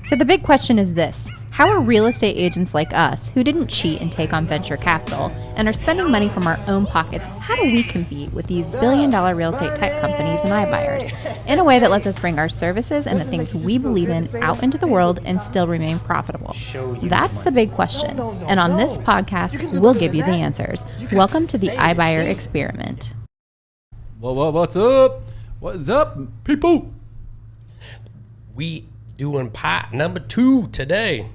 So the big question is this: how are real estate agents like us, who didn't cheat and take on venture capital and are spending money from our own pockets, how do we compete with these billion-dollar real estate tech companies and iBuyers in a way that lets us bring our services and the things we believe in out into the world and still remain profitable? That's the big question. And on this podcast, we'll give you the answers. Welcome to the iBuyer experiment. What's up? What's up, people? We doing part number 2 today.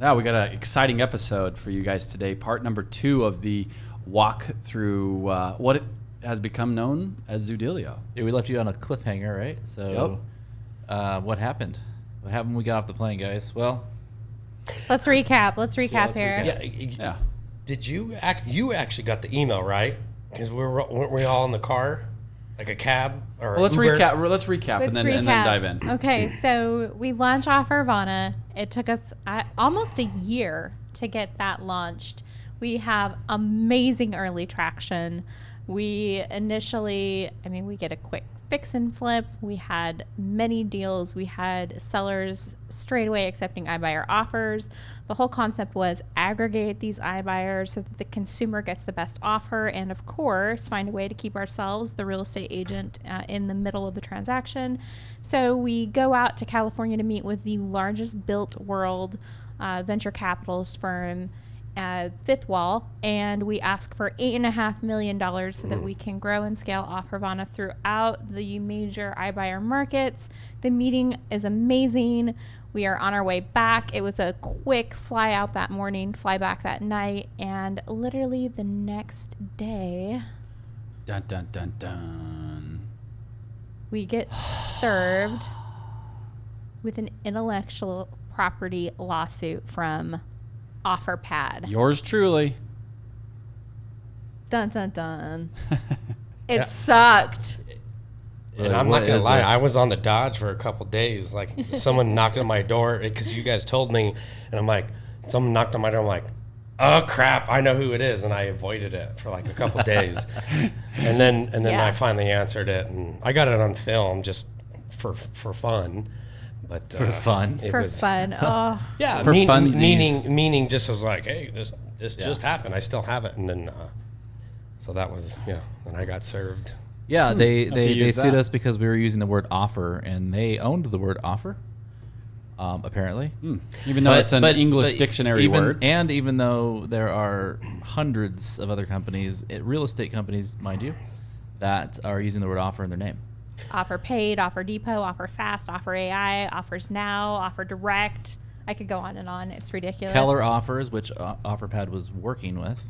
Yeah, we got an exciting episode for you guys today. Part number 2 of the walk through what it has become known as ZOODEALIO. Yeah, we left you on a cliffhanger, right? So, what happened? What happened when we got off the plane, guys? Well, Let's recap. Let's recap here. Yeah. Did you actually got the email, right? Because weren't we all in the car, like a cab or Well, let's Uber? recap. Let's recap and then dive in. Okay, so we launch Offervana. It took us almost a year to get that launched. We have amazing early traction. We initially, we get a quick fix and flip. We had many deals. We had sellers straight away accepting iBuyer offers. The whole concept was aggregate these iBuyers so that the consumer gets the best offer, and of course find a way to keep ourselves, the real estate agent, in the middle of the transaction. So we go out to California to meet with the largest built world venture capitalist firm, Fifth Wall, and we ask for $8.5 million so that we can grow and scale Offervana throughout the major iBuyer markets. The meeting is amazing. We are on our way back. It was a quick fly out that morning, fly back that night, and literally the next day, Dun dun dun dun. we get served with an intellectual property lawsuit from OfferPad. Yours truly. Dun dun dun. It sucked. And I'm not gonna lie, I was on the dodge for a couple days. Like someone knocked on my door because you guys told me, and I'm like, someone knocked on my door. I'm like, oh crap, I know who it is, and I avoided it for like a couple days, and then I finally answered it, and I got it on film just for fun. But for fun. Oh, Yeah, For meaning just was like, hey, this just happened. I still have it, and then so that was and I got served. Yeah, they use sued that. us because we were using the word offer, and they owned the word offer, apparently. Even though it's an English dictionary word. And even though there are hundreds of other companies, real estate companies, mind you, that are using the word offer in their name. Offer Paid, Offer Depot, Offer Fast, Offer AI, Offers Now, Offer Direct. I could go on and on. It's ridiculous. Keller Offers, which OfferPad was working with.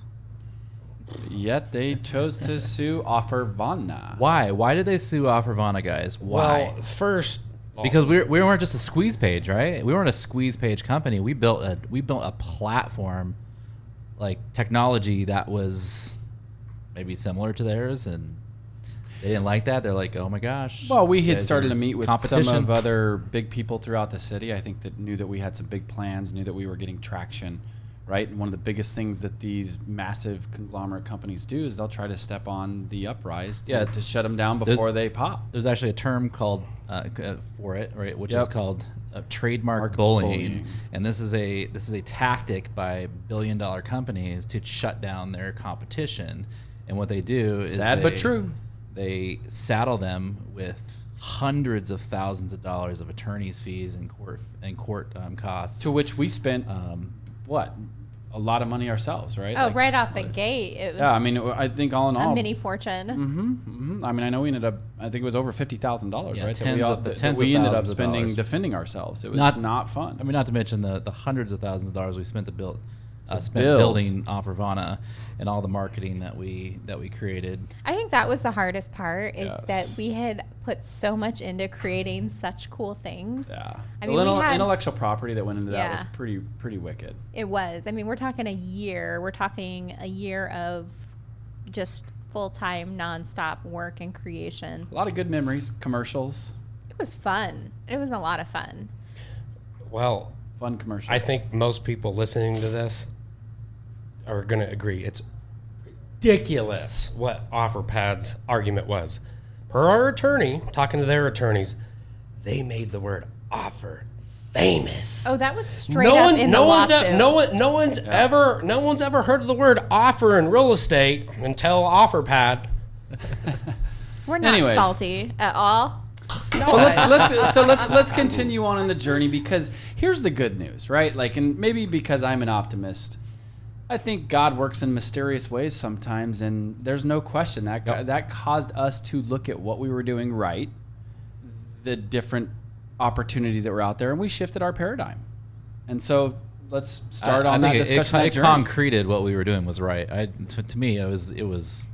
Yet they chose to sue Offervana. Why? Why did they sue Offervana, guys? Why? Well, first, Because we weren't just a squeeze page, right? We weren't a squeeze page company. We built a platform, like technology that was maybe similar to theirs, and they didn't like that. They're like, oh my gosh. Well, we you had guys started are to meet with competition. some of other big people throughout the city. I think that knew that we had some big plans, knew that we were getting traction, right? And one of the biggest things that these massive conglomerate companies do is they'll try to step on the uprise to shut them down before they pop. There's actually a term called for it, right? Which Yep. is called trademark Mark bullying. bullying. And this is a tactic by billion-dollar companies to shut down their competition. And what they do is Sad but true. They saddle them with hundreds of thousands of dollars of attorney's fees and court costs. To which we spent a lot of money ourselves, right? Oh, right off the gate, it was I think all in all, a mini fortune. I mean, I know we ended up, I think it was over $50,000, Yeah, right? tens of we ended up thousands of spending dollars. defending ourselves. It was not fun. I mean, not to mention the hundreds of thousands of dollars we spent to build build. building Offervana and all the marketing that we created. I think that was the hardest part, is Yes. that we had put so much into creating such cool things. Yeah. I The mean, we had, intellectual property that went into that was Yeah. pretty wicked. it was. I mean, we're talking a year. We're talking a year of just full-time, nonstop work and creation. A lot of good memories, commercials, It was fun. It was a lot of fun. well, fun commercials. I think most people listening to this are going to agree. It's ridiculous what OfferPad's argument was. Per our attorney, talking to their attorneys, they made the word offer famous. Oh, that was straight up in the lawsuit. No one's ever heard of the word offer in real estate until OfferPad. We're not salty at all. No, let's continue on in the journey, because here's the good news, right? Like, and maybe because I'm an optimist, I think God works in mysterious ways sometimes, and there's no question that that caused us to look at what we were doing right, the different opportunities that were out there, and we shifted our paradigm. And so let's start on that discussion. It concreted what we were doing was right. To me, it was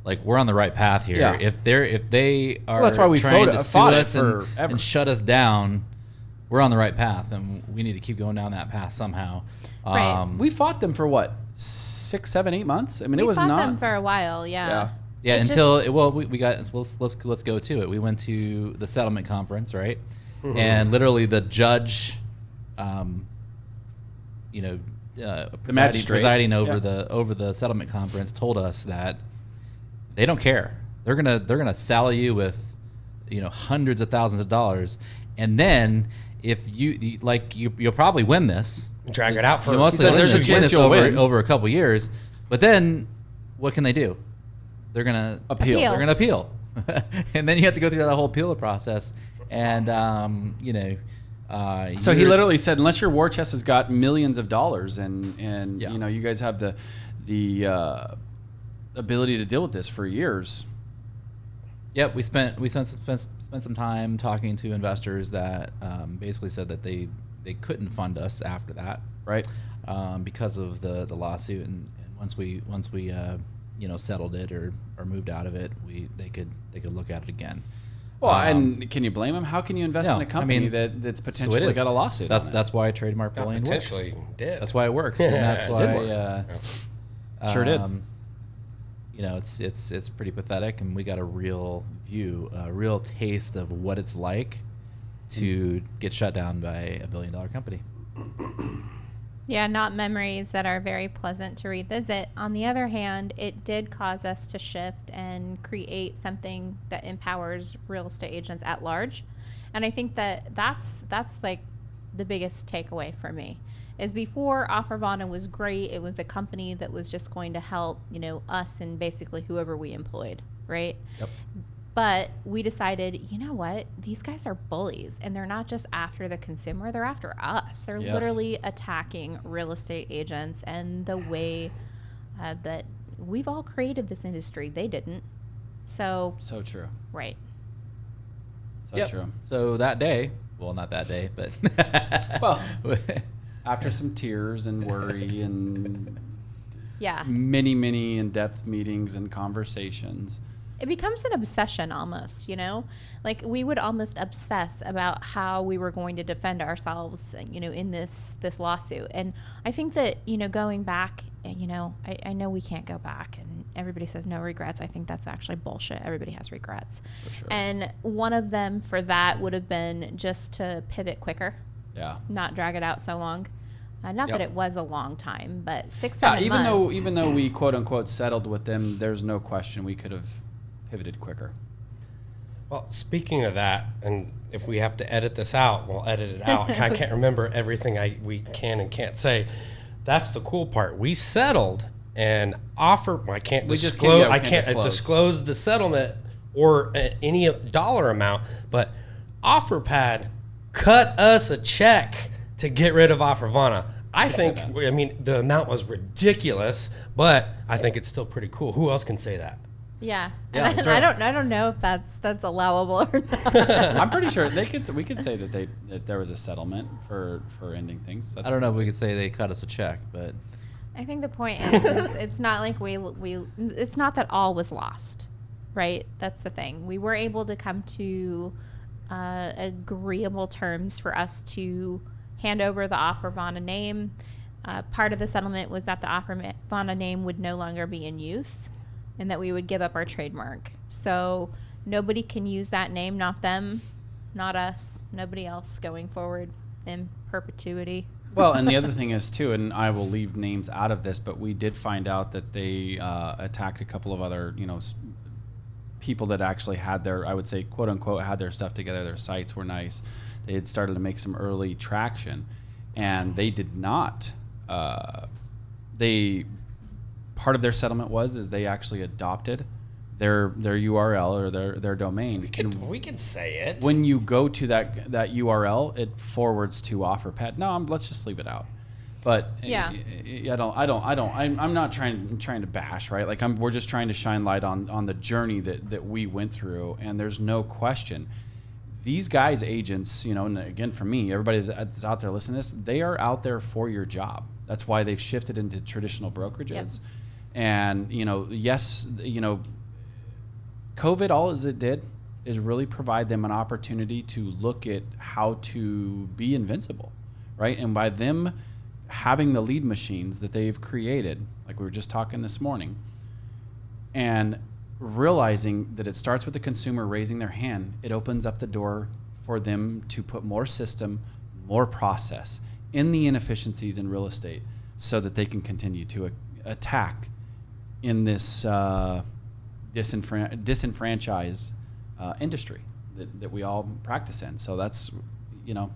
like, we're on the right path here. Yeah. If they are that's why we trying to sue us and shut us down, we're on the right path, and we need to keep going down that path somehow. Right. We fought them for what, 6, 7, 8 months? I mean, We it was fought not them for a while, yeah. Yeah, It let's go to it. We went to the settlement conference, right? And literally the judge, the magistrate presiding over the settlement conference told us that they don't care. They're gonna saddle you with, hundreds of thousands of dollars, and then if you'll probably win this. Drag it out for. There's a chance you'll win over a couple years, but then what can they do? They're gonna appeal. They're gonna appeal, and then you have to go through that whole appeal process. And so he literally said, unless your war chest has got millions of dollars, and you guys have the ability to deal with this for years. Yep, we spent some time talking to investors that basically said that they couldn't fund us after that, right? Because of the lawsuit, and once we settled it or moved out of it, they could look at it again. Well, and can you blame them? How can you invest in a company that's potentially got a lawsuit? That's why trademark bullying works. Potentially did. That's why it works, and that's why sure did. It's pretty pathetic, and we got a real taste of what it's like to get shut down by $1 billion company. Yeah, not memories that are very pleasant to revisit. On the other hand, it did cause us to shift and create something that empowers real estate agents at large. And I think that's like the biggest takeaway for me. Is before OfferVana was great, it was a company that was just going to help, us and basically whoever we employed, right? Yep. But we decided, you know what? These guys are bullies, and they're not just after the consumer, they're after us. They're literally attacking real estate agents and the way that we've all created this industry. They didn't. So true. Right. So true. So that day, well, not that day, but well, after some tears and worry and many, many in-depth meetings and conversations, it becomes an obsession almost, like we would almost obsess about how we were going to defend ourselves, in this lawsuit. And I think that, going back, I know we can't go back, and everybody says no regrets. I think that's actually bullshit. Everybody has regrets. For sure. And one of them for that would have been just to pivot quicker. Yeah. Not drag it out so long. Not that it was a long time, but 6-7 months. Even though we quote unquote settled with them, there's no question we could have pivoted quicker. Well, speaking of that, and if we have to edit this out, we'll edit it out. I can't remember everything we can and can't say. That's the cool part. We settled and I can't disclose the settlement or any dollar amount, but OfferPad cut us a check to get rid of OfferVana. I think the amount was ridiculous, but I think it's still pretty cool. Who else can say that? Yeah, and right. I don't know if that's allowable or not. I'm pretty sure we could say that there was a settlement for ending things. I don't know if we could say they cut us a check, but I think the point is it's not like it's not that all was lost, right? That's the thing. We were able to come to agreeable terms for us to hand over the OfferVana name. Part of the settlement was that the OfferVana name would no longer be in use, and that we would give up our trademark. So nobody can use that name, not them, not us, nobody else going forward in perpetuity. Well, and the other thing is too, and I will leave names out of this, but we did find out that they attacked a couple of other, people that actually had their, I would say, quote unquote, had their stuff together. Their sites were nice. They had started to make some early traction, and they did not. Part of their settlement is they actually adopted their URL or their domain. We can say it. When you go to that URL, it forwards to OfferPad. No, let's just leave it out. But yeah, I'm not trying to bash, right? Like we're just trying to shine light on the journey that we went through, and there's no question. These guys, agents, and again, for me, everybody that's out there listening to this, they are out there for your job. That's why they've shifted into traditional brokerages. Yep. And, yes, COVID, all as it did is really provide them an opportunity to look at how to be invincible, right? And by them having the lead machines that they've created, like we were just talking this morning, and realizing that it starts with the consumer raising their hand, it opens up the door for them to put more system, more process in the inefficiencies in real estate so that they can continue to attack in this disenfranchised industry that we all practice in. So that's,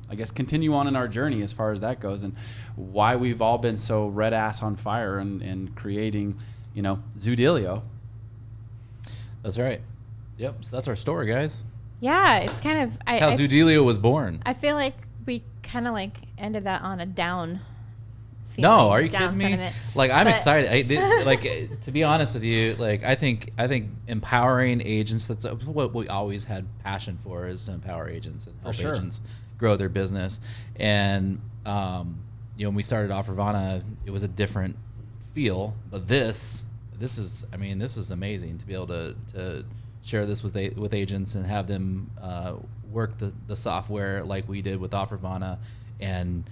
I guess continue on in our journey as far as that goes, and why we've all been so red ass on fire and creating, ZOODEALIO. That's right. Yep. So that's our story, guys. Yeah, it's kind of that's how ZOODEALIO was born. I feel like we kind of ended that on a down feeling. No, are you kidding me? Sentiment. Like I'm excited. To be honest with you, I think empowering agents, that's what we always had passion for, is to empower agents and help agents grow their business. And when we started OfferVana, it was a different feel, but this is amazing to be able to share this with agents and have them work the software like we did with OfferVana and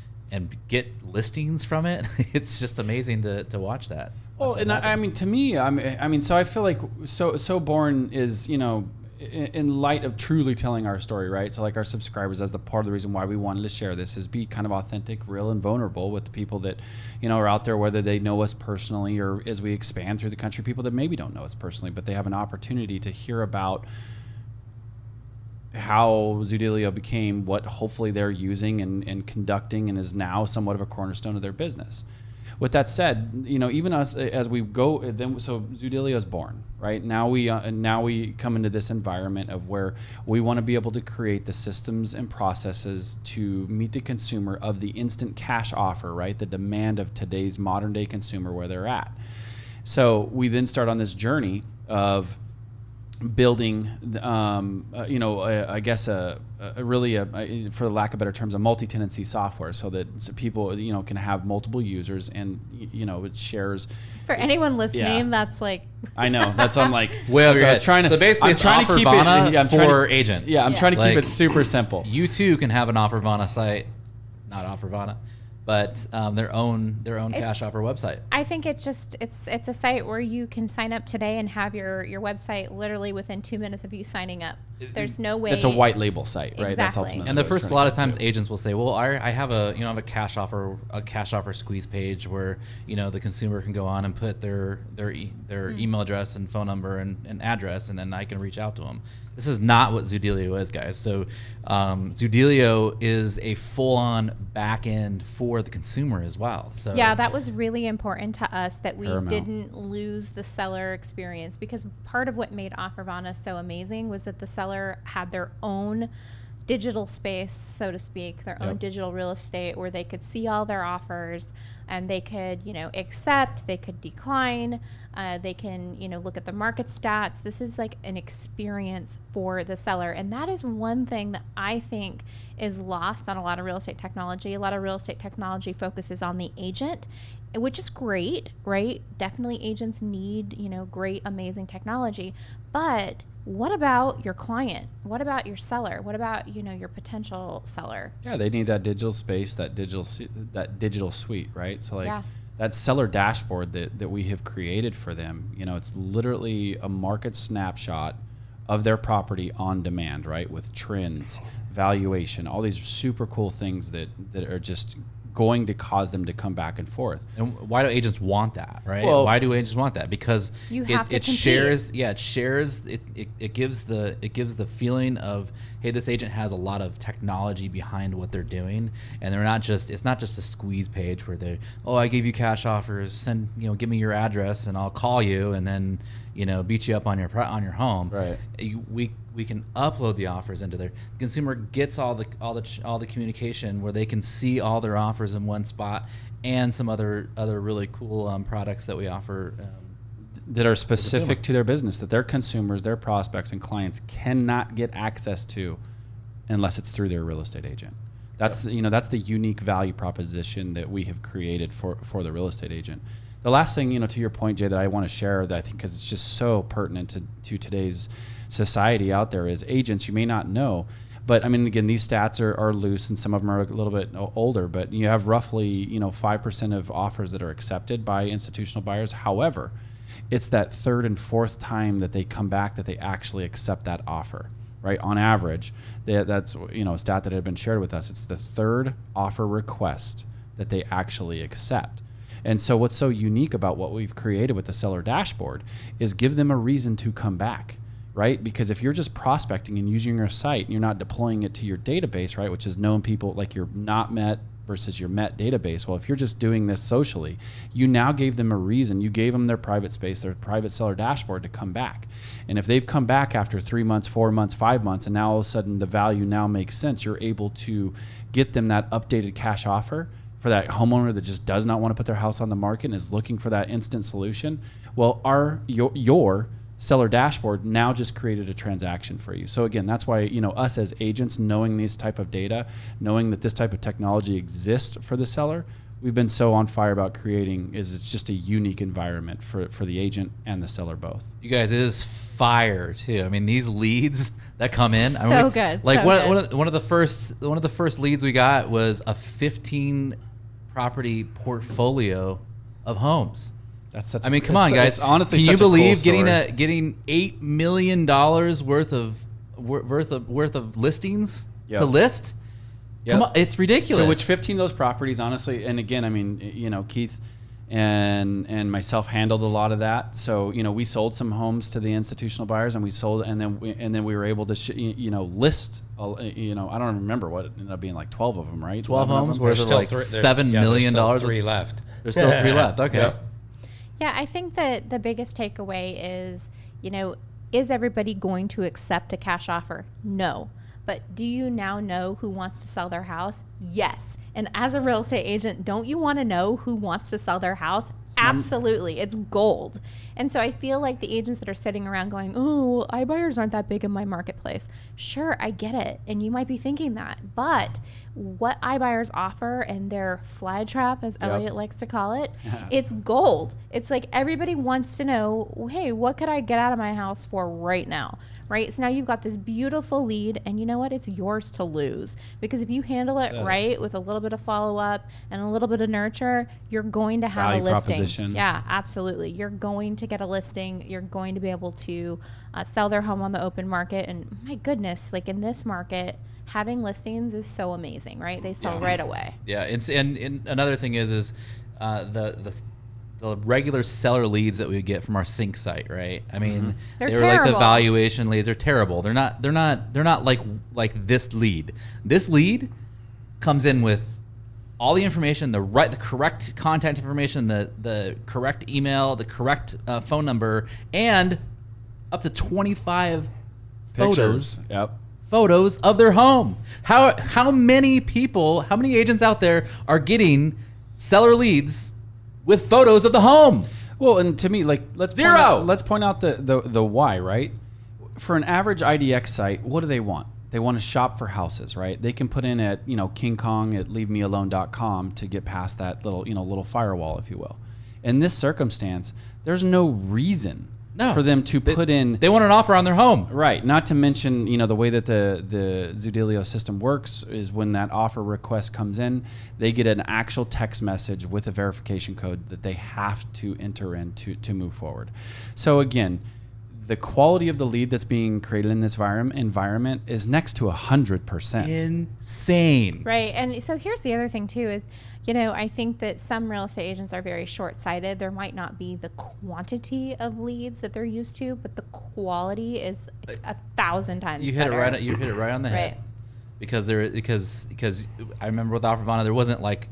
get listings from it. It's just amazing to watch that. Well, and to me, so I feel like so born is, in light of truly telling our story, right? So like our subscribers, that's the part of the reason why we wanted to share this, is be kind of authentic, real, and vulnerable with the people that, are out there, whether they know us personally or as we expand through the country, people that maybe don't know us personally, but they have an opportunity to hear about how ZOODEALIO became what hopefully they're using and conducting and is now somewhat of a cornerstone of their business. With that said, even us as we go, so ZOODEALIO is born, right? Now we come into this environment of where we want to be able to create the systems and processes to meet the consumer of the instant cash offer, right? The demand of today's modern day consumer, where they're at. So we then start on this journey of building, I guess for lack of better terms, a multi-tenancy software, so that people, can have multiple users, and it shares. For anyone listening, that's I know that's I'm like. Well, so basically, it's OfferVana for agents. Yeah, I'm trying to keep it super simple. You too can have an OfferVana site, not OfferVana, but their own cash offer website. I think it's a site where you can sign up today and have your website literally within 2 minutes of you signing up. There's no way. It's a white label site, right? Exactly. That's ultimately. And the first, a lot of times agents will say, well, I have a cash offer squeeze page where the consumer can go on and put their email address and phone number and address, and then I can reach out to them. This is not what ZOODEALIO is, guys. So ZOODEALIO is a full-on back end for the consumer as well. So yeah, that was really important to us, that we didn't lose the seller experience, because part of what made OfferVana so amazing was that the seller had their own digital space, so to speak, their own digital real estate, where they could see all their offers, and they could, accept, they could decline, they can, look at the market stats. This is like an experience for the seller. And that is one thing that I think is lost on a lot of real estate technology. A lot of real estate technology focuses on the agent, which is great, right? Definitely agents need, great, amazing technology. But what about your client? What about your seller? What about, your potential seller? Yeah, they need that digital space, that digital suite, right? So that seller dashboard that we have created for them, it's literally a market snapshot of their property on demand, right? With trends, valuation, all these super cool things that are just going to cause them to come back and forth. And why do agents want that, right? Well, why do agents want that? Because You have to it compete. shares, yeah, it gives the feeling of, hey, this agent has a lot of technology behind what they're doing, and it's not just a squeeze page where they, oh, I gave you cash offers, give me your address and I'll call you and then, beat you up on your home. Right. We can upload the offers into there. The consumer gets all the communication where they can see all their offers in one spot, and some other really cool products that we offer that are specific to their business, that their consumers, their prospects, and clients cannot get access to unless it's through their real estate agent. That's that's the unique value proposition that we have created for the real estate agent. The last thing, to your point, Jay, that I want to share, that I think because it's just so pertinent to today's society out there, is agents, you may not know, but I mean, again, these stats are loose and some of them are a little bit older, but you have roughly 5% of offers that are accepted by institutional buyers. However, it's that third and fourth time that they come back that they actually accept that offer, right? On average, that's a stat that had been shared with us. It's the third offer request that they actually accept. And so what's so unique about what we've created with the seller dashboard is give them a reason to come back, right? Because if you're just prospecting and using your site and you're not deploying it to your database, right, which is known people, like your not met versus your met database. Well, if you're just doing this socially, you now gave them a reason. You gave them their private space, their private seller dashboard to come back. And if they've come back after 3 months, 4 months, 5 months, and now all of a sudden the value now makes sense, you're able to get them that updated cash offer for that homeowner that just does not want to put their house on the market and is looking for that instant solution. Well, your seller dashboard now just created a transaction for you. So again, that's why, us as agents, knowing these type of data, knowing that this type of technology exists for the seller, we've been so on fire about creating it's just a unique environment for the agent and the seller both. You guys, it is fire too. I mean, these leads that come in, Good. Like So one of the first leads we got was a 15 property portfolio of homes. That's such. Come on, guys. Honestly, can you such a believe cool story. getting $8 million worth of listings to list? Yep. Come on, it's ridiculous. So which 15 of those properties, honestly, and again, I mean, Keith and myself handled a lot of that. So we sold some homes to the institutional buyers, and we sold, and then we were able to list. I don't remember what it ended up being, like 12 of them, right? 12 homes worth worth of like $7 million. There's still 3 left. There's still 3 left. Okay. Yep. Yeah, I think that the biggest takeaway is, is everybody going to accept a cash offer? No. But do you now know who wants to sell their house? Yes. And as a real estate agent, don't you want to know who wants to sell their house? Absolutely. It's gold. And so I feel like the agents that are sitting around going, oh, well, iBuyers aren't that big in my marketplace. Sure, I get it. And you might be thinking that. But what iBuyers offer and their fly trap, as Elliot likes to call it, it's gold. It's like everybody wants to know, hey, what could I get out of my house for right now? Right? So now you've got this beautiful lead, and you know what? It's yours to lose. Because if you handle it right with a little bit of follow-up and a little bit of nurture, you're going to have Value a listing. proposition. Yeah, absolutely. You're going to get a listing. You're going to be able to sell their home on the open market. And my goodness, like in this market, having listings is so amazing, right? They sell right away. Yeah, and another thing is the regular seller leads that we get from our sync site, right? I mean, They're were like the terrible. valuation leads are terrible. They're not like this lead. This lead comes in with all the information, the correct contact information, the correct email, the correct phone number, and up to 25 Pictures. photos. Yep. Photos of their home. How many agents out there are getting seller leads with photos of the home? Well, and to me, like let's Zero. point out the why, right? For an average IDX site, what do they want? They want to shop for houses, right? They can put in at King Kong at leavemealone.com to get past that little firewall, if you will. In this circumstance, there's no reason for them to put in. They want an offer on their home, Right. Not to mention, the way that the ZOODEALIO system works is when that offer request comes in, they get an actual text message with a verification code that they have to enter in to move forward. So again, the quality of the lead that's being created in this environment is next to 100%. Insane. Right. And so here's the other thing too is, I think that some real estate agents are very short-sighted. There might not be the quantity of leads that they're used to, but the quality is 1,000 times You hit better. it right on the head. Right. Because I remember with Alfravana, there wasn't like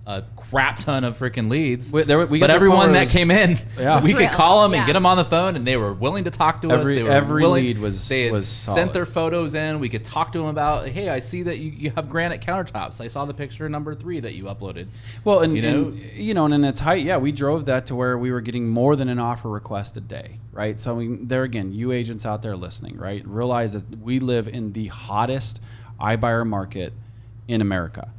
a crap ton of freaking leads. We But everyone that came in, Yeah. we Was could real. call them and Yeah. get them on the phone, and they were willing to talk to us. They were Every willing, lead was they had was sent solid. their photos in. We could talk to them about, hey, I see that you have granite countertops. I saw the picture number 3 that you uploaded. Well, and You and in its height, we drove that to where we were getting more than an offer request a day, right? So there again, you agents out there listening, right? Realize that we live in the hottest iBuyer market in America.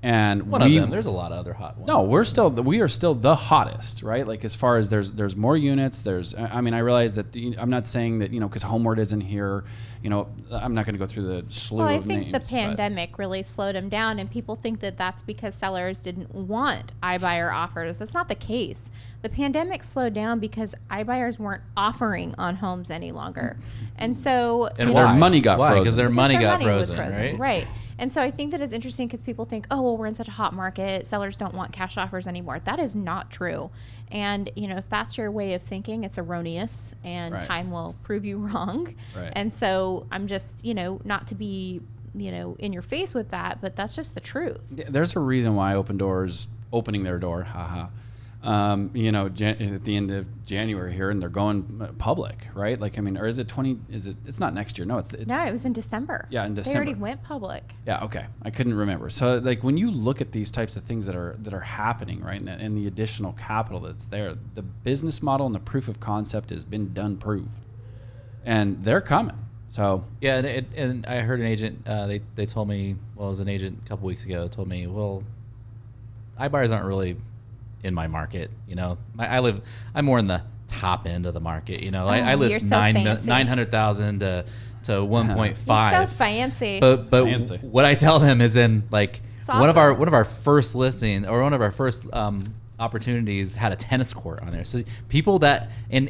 And One of them. There's a lot of other hot ones. No, we are still the hottest, right? Like as far as there's more units. I realize that I'm not saying that because Homeward isn't here. I'm not going to go through the slew Well, I of think names. the pandemic really slowed them down, and people think that that's because sellers didn't want iBuyer offers. That's not the case. The pandemic slowed down because iBuyers weren't offering on homes any longer, and so And their why? money got Why? frozen. Because their money got was frozen, right? Right. And so I think that it's interesting because people think, oh, well, we're in such a hot market. Sellers don't want cash offers anymore. That is not true. And, if that's your way of thinking, it's erroneous, and Right. time will prove you wrong. Right. And so I'm just, not to be, in your face with that, but that's just the truth. There's a reason why Open Doors opening their door, at the end of January here, and they're going public, right? Or is it 20? It's not next year? No, it's No, it was in December. Yeah, in They December. already went public. Yeah, okay. I couldn't remember. So when you look at these types of things that are happening, right, and the additional capital that's there, the business model and the proof of concept has been done, proved, and they're coming. So Yeah, and I heard an agent. They told me, well, it was an agent a couple weeks ago. Told me, well, iBuyers aren't really in my market. I'm more in the top end of the market. I you're list so fancy. 900,000 to 1.5. You're so fancy. But Fancy. what I tell them is like It's one of awesome. our first listing, or one of our first opportunities had a tennis court on there. So people don't They're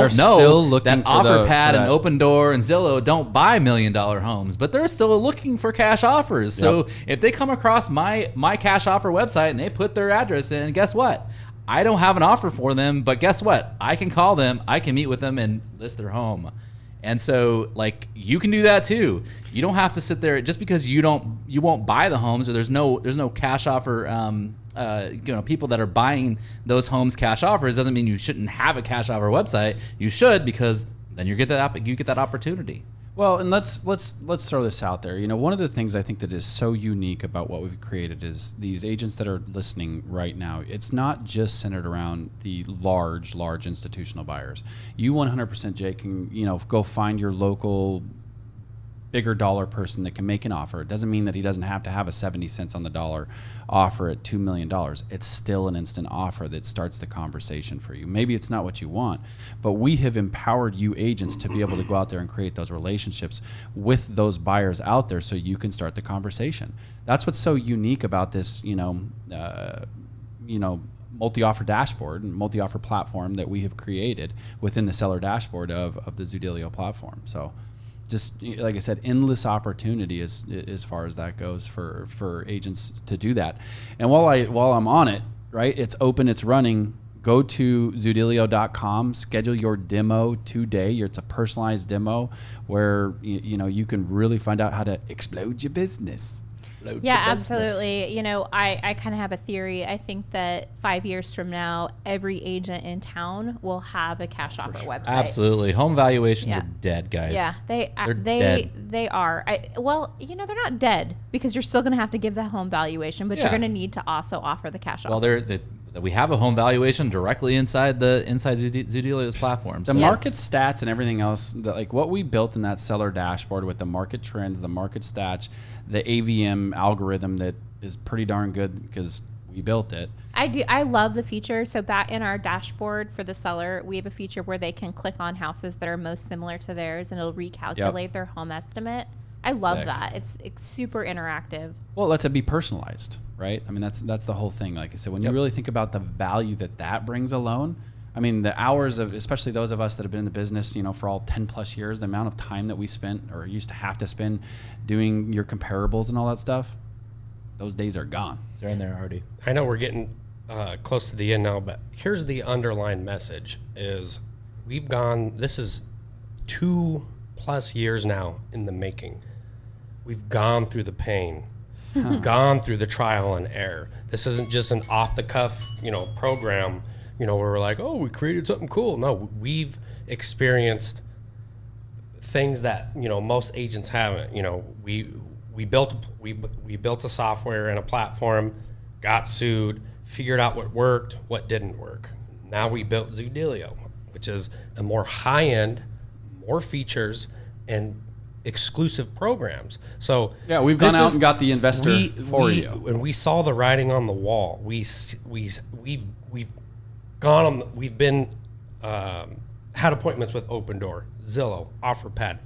know still looking that for OfferPad for and that. Open Door and Zillow don't buy $1 million homes, but they're still looking for cash offers. So Yep. if they come across my cash offer website and they put their address in, guess what? I don't have an offer for them, but guess what? I can call them, I can meet with them and list their home. And so, you can do that too. You don't have to sit there just because you won't buy the homes, or there's no cash offer. People that are buying those homes cash offers doesn't mean you shouldn't have a cash offer website. You should, because then you get that opportunity. Well, and let's throw this out there. One of the things I think that is so unique about what we've created is these agents that are listening right now. It's not just centered around the large institutional buyers. You 100%, Jake, can go find your local bigger dollar person that can make an offer. It doesn't mean that he doesn't have to have a 70 cents on the dollar offer at $2 million. It's still an instant offer that starts the conversation for you. Maybe it's not what you want, but we have empowered you agents to be able to go out there and create those relationships with those buyers out there so you can start the conversation. That's what's so unique about this, multi-offer dashboard and multi-offer platform that we have created within the seller dashboard of the ZOODEALIO platform. So just like I said, endless opportunity as far as that goes for agents to do that. And while I'm on it, right, it's open, it's running. Go to ZOODEALIO.com, schedule your demo today. It's a personalized demo where you can really find out how to explode your business. Yeah, absolutely. I kind of have a theory. I think that 5 years from now, every agent in town will have a cash offer website. Absolutely, home valuations Yeah. are dead, guys. Yeah, they dead. they are. They're not dead, because you're still going to have to give the home valuation, but Yeah. you're going to need to also offer the cash Well, offer. we have a home valuation directly inside ZOODEALIO's platforms. The So- market stats and everything else, what we built in that seller dashboard with the market trends, the market stats, the AVM algorithm that is pretty darn good because we built it. I love the feature. So back in our dashboard for the seller, we have a feature where they can click on houses that are most similar to theirs, and it'll recalculate their home estimate. I love Sick. that. It's super interactive. Well, it lets it be personalized, right? That's the whole thing. Like I said, when you really think about the value that brings alone, I mean, the hours of, especially those of us that have been in the business, you know, for all 10 plus years, the amount of time that we spent or used to have to spend doing your comparables and all that stuff, those days are gone. They're in there already. I know we're getting close to the end now, but here's the underlying message is this is 2+ years now in the making. We've gone through the pain, gone through the trial and error. This isn't just an off the cuff, program, where we're like, oh, we created something cool. No, we've experienced things that, most agents haven't. We built a software and a platform, got sued, figured out what worked, what didn't work. Now we built ZOODEALIO, which is a more high-end, more features, and exclusive programs. So yeah, we've gone out and got the investor for you. When we saw the writing on the wall, we've gone on. We've been had appointments with Open Door, Zillow, OfferPad,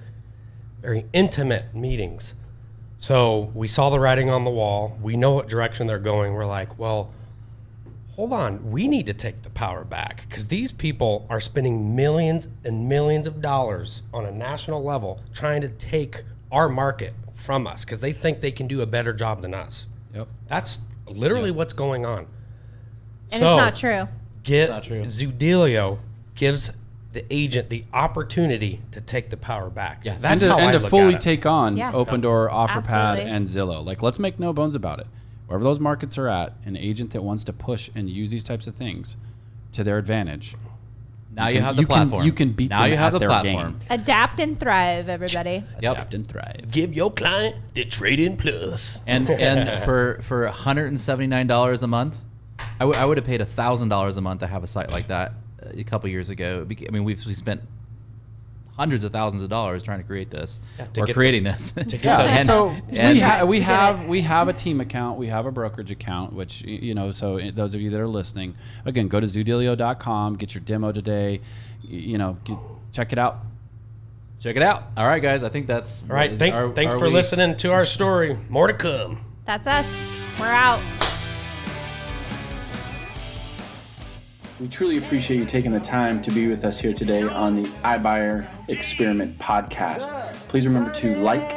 very intimate meetings. So we saw the writing on the wall. We know what direction they're going. We're like, well, hold on. We need to take the power back because these people are spending millions and millions of dollars on a national level trying to take our market from us because they think they can do a better job than us. Yep. That's literally what's going on. And it's not true. ZOODEALIO gives the agent the opportunity to take the power back. Yeah, that's and how I to look fully at it. take on Open Door, OfferPad, Absolutely. and Zillow. Like, let's make no bones about it. Wherever those markets are at, an agent that wants to push and use these types of things to their advantage. Now you have the platform. You can beat now them you have at the their platform. game. Adapt and thrive, everybody. Yep. Adapt and thrive. Give your client the trade-in plus. And for $179 a month, I would have paid $1,000 a month to have a site like that a couple years ago. I mean, we spent hundreds of thousands of dollars trying to create this creating this. So and we have a team account, we have a brokerage account, which so those of you that are listening, again, go to ZOODEALIO.com, get your demo today, check it out. Check it out. All right, guys. I think that's All right. Thanks for listening to our story. More to come. That's us. We're out. We truly appreciate you taking the time to be with us here today on the iBuyer Experiment podcast. Please remember to like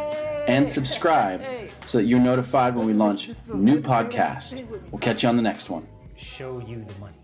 and subscribe so that you're notified when we launch new podcasts. We'll catch you on the next one. Show you the money.